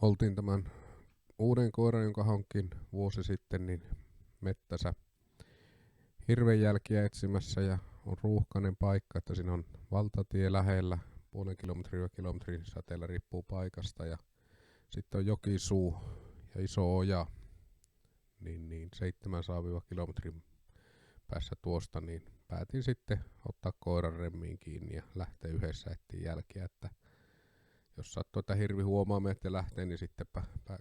oltiin tämän uuden koiran, jonka hankin vuosi sitten, niin mettässä hirvenjälkiä etsimässä ja on ruuhkainen paikka, että siinä on valtatie lähellä, puolen kilometrin säteellä riippuu paikasta ja sitten on jokisuu ja iso oja, niin 700-kilometrin päässä tuosta, niin päätin sitten ottaa koiran remmiin kiinni ja lähteä yhdessä etsiä jälkiä, että jos sattuu, että hirvi huomaa meidät ja lähtee, niin sitten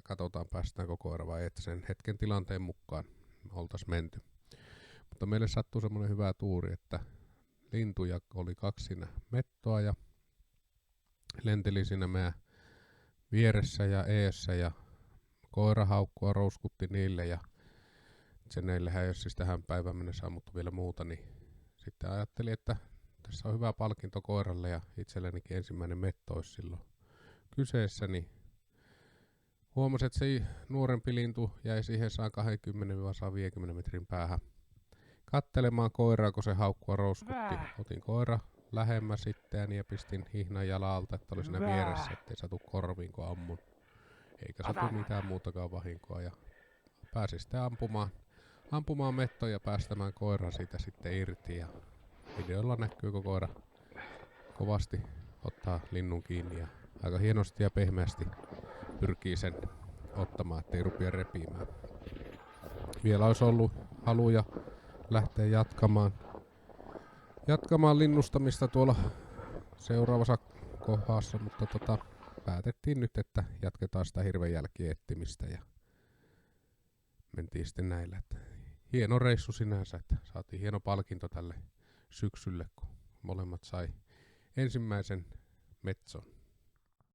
katsotaan päästäänkö koira vai että sen hetken tilanteen mukaan oltaisiin menty. Mutta meille sattui semmoinen hyvä tuuri, että lintuja oli 2 siinä mettoa ja lenteli siinä meidän vieressä ja eessä ja koirahaukkua rouskutti niille ja se neillehän ei ole siis tähän päivään mennessä ammuttu vielä muuta, niin sitten ajattelin, että tässä on hyvä palkinto koiralle ja itsellenikin ensimmäinen metto olisi silloin kyseessä, niin huomasin, että se nuorempi lintu jäi siihen 120-150 metrin päähän kattelemaan koiraa, kun se haukkua rouskutti. Otin koira lähemmä sitten ja pistin hihnan jalalta, että oli siinä vieressä, ettei satu korviin kun ammun. Eikä satu mitään muutakaan vahinkoa ja pääsin sitten ampumaan mettoja ja päästämään koiran siitä sitten irti ja videolla näkyy, kun koira kovasti ottaa linnun kiinni ja aika hienosti ja pehmeästi pyrkii sen ottamaan, ettei rupea repimään. Vielä olisi ollut haluja lähteä jatkamaan linnustamista tuolla seuraavassa kohdassa, mutta päätettiin nyt, että jatketaan sitä hirvenjälkien etsimistä ja mentiin sitten näillä. Että hieno reissu sinänsä, että saatiin hieno palkinto tälle syksylle, kun molemmat sai ensimmäisen metson.